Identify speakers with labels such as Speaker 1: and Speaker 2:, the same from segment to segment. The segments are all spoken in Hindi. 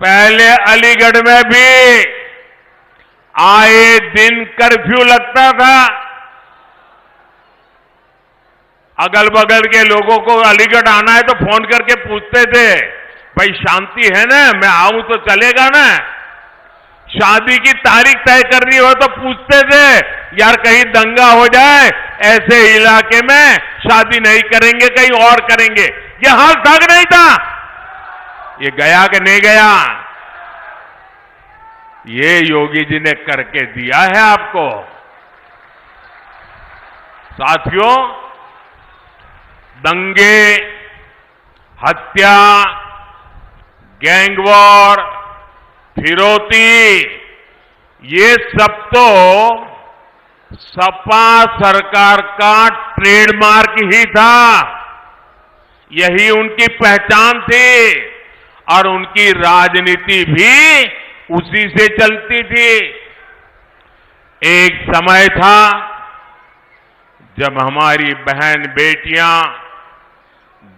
Speaker 1: पहले अलीगढ़ में भी आए दिन कर्फ्यू लगता था। अगल बगल के लोगों को अलीगढ़ आना है तो फोन करके पूछते थे, भाई शांति है ना, मैं आऊं तो चलेगा ना। शादी की तारीख तय करनी हो तो पूछते थे, यार कहीं दंगा हो जाए, ऐसे इलाके में शादी नहीं करेंगे, कहीं और करेंगे। ये हाल था कि नहीं था? ये गया कि नहीं गया? ये योगी जी ने करके दिया है आपको। साथियों, दंगे, हत्या, गैंगवॉर, फिरौती, ये सब तो सपा सरकार का ट्रेडमार्क ही था। यही उनकी पहचान थी और उनकी राजनीति भी उसी से चलती थी। एक समय था जब हमारी बहन बेटियां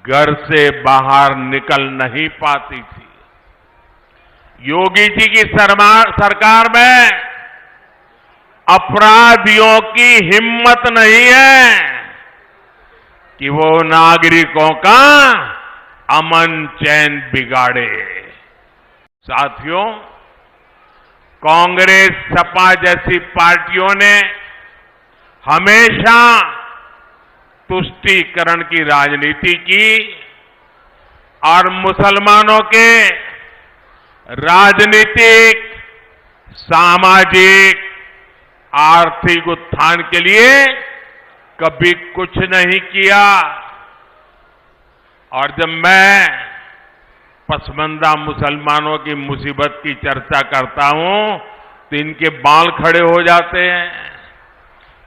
Speaker 1: घर से बाहर निकल नहीं पाती थी। योगी जी की सरकार में अपराधियों की हिम्मत नहीं है कि वो नागरिकों का अमन चैन बिगाड़े। साथियों, कांग्रेस, सपा जैसी पार्टियों ने हमेशा तुष्टीकरण की राजनीति की और मुसलमानों के राजनीतिक, सामाजिक, आर्थिक उत्थान के लिए कभी कुछ नहीं किया। और जब मैं पसमानदा मुसलमानों की मुसीबत की चर्चा करता हूं तो इनके बाल खड़े हो जाते हैं,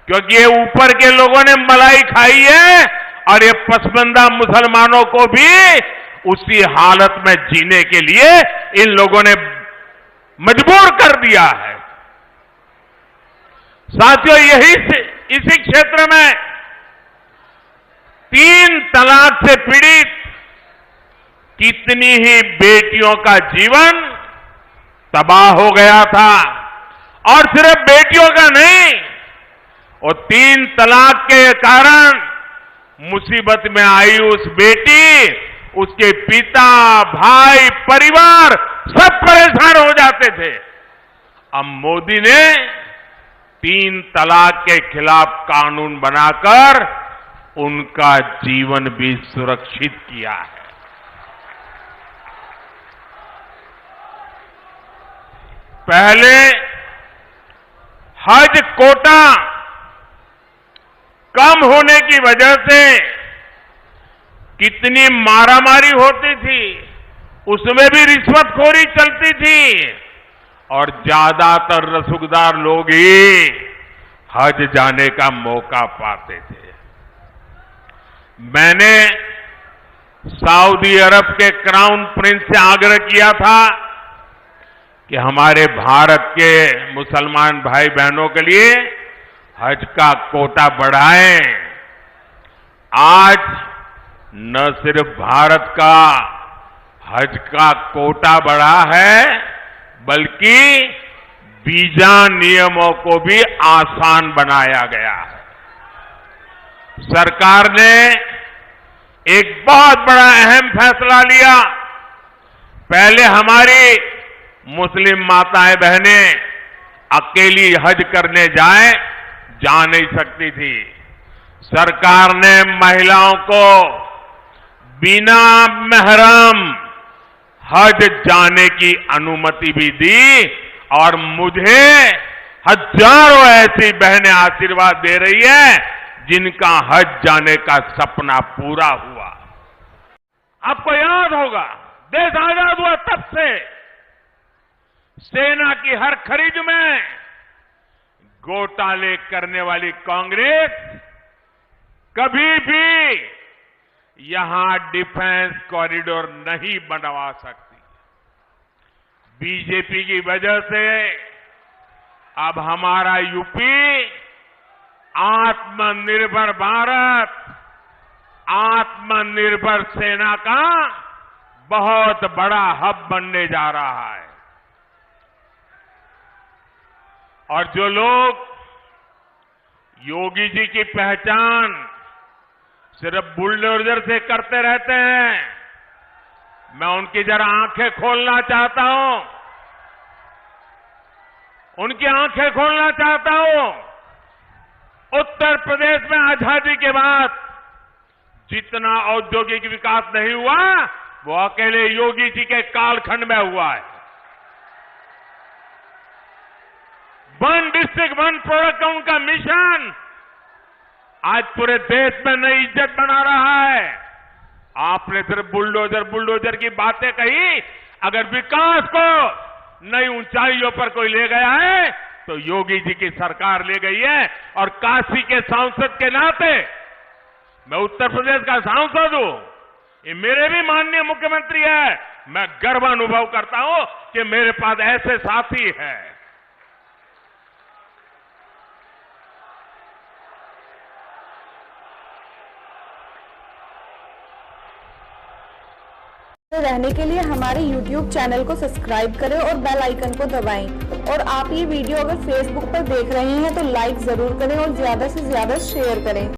Speaker 1: क्योंकि ये ऊपर के लोगों ने मलाई खाई है और ये पसमानदा मुसलमानों को भी उसी हालत में जीने के लिए इन लोगों ने मजबूर कर दिया है। साथियों, इसी क्षेत्र में 3 तलाक से पीड़ित कितनी ही बेटियों का जीवन तबाह हो गया था। और सिर्फ बेटियों का नहीं, और 3 तलाक के कारण मुसीबत में आई उस बेटी, उसके पिता, भाई, परिवार सब परेशान हो जाते थे। अब मोदी ने 3 तलाक के खिलाफ कानून बनाकर उनका जीवन भी सुरक्षित किया है। पहले हज कोटा कम होने की वजह से कितनी मारामारी होती थी, उसमें भी रिश्वतखोरी चलती थी और ज्यादातर रसूखदार लोग ही हज जाने का मौका पाते थे। मैंने सऊदी अरब के क्राउन प्रिंस से आग्रह किया था कि हमारे भारत के मुसलमान भाई बहनों के लिए हज का कोटा बढ़ाएं। आज न सिर्फ भारत का हज का कोटा बढ़ा है, बल्कि वीजा नियमों को भी आसान बनाया गया है। सरकार ने एक बहुत बड़ा अहम फैसला लिया। पहले हमारी मुस्लिम माताएं बहनें अकेली हज करने जा नहीं सकती थी। सरकार ने महिलाओं को बिना महरम हज जाने की अनुमति भी दी और मुझे हजारों ऐसी बहनें आशीर्वाद दे रही है जिनका हज जाने का सपना पूरा हुआ। आपको याद होगा, देश आजाद हुआ तब से सेना की हर खरीद में घोटाले करने वाली कांग्रेस कभी भी यहां डिफेंस कॉरिडोर नहीं बनवा सकती। बीजेपी की वजह से अब हमारा यूपी आत्मनिर्भर भारत, आत्मनिर्भर सेना का बहुत बड़ा हब बनने जा रहा है। और जो लोग योगी जी की पहचान सिर्फ बुलडोजर से करते रहते हैं, मैं उनकी जरा आंखें खोलना चाहता हूं, उनकी आंखें खोलना चाहता हूं। उत्तर प्रदेश में आजादी के बाद जितना औद्योगिक विकास नहीं हुआ वो अकेले योगी जी के कालखंड में हुआ है। वन डिस्ट्रिक्ट वन प्रोडक्ट का उनका मिशन आज पूरे देश में नई इज्जत बना रहा है। आपने सिर्फ बुलडोजर बुलडोजर की बातें कही, अगर विकास को नई ऊंचाइयों पर कोई ले गया है तो योगी जी की सरकार ले गई है। और काशी के सांसद के नाते मैं उत्तर प्रदेश का सांसद हूं, ये मेरे भी माननीय मुख्यमंत्री है, मैं गर्व अनुभव करता हूं कि मेरे पास ऐसे साथी हैं।
Speaker 2: रहने के लिए हमारे YouTube चैनल को सब्सक्राइब करें और बेल आइकन को दबाएं। और आप ये वीडियो अगर Facebook पर देख रहे हैं तो लाइक जरूर करें और ज्यादा से ज्यादा शेयर करें।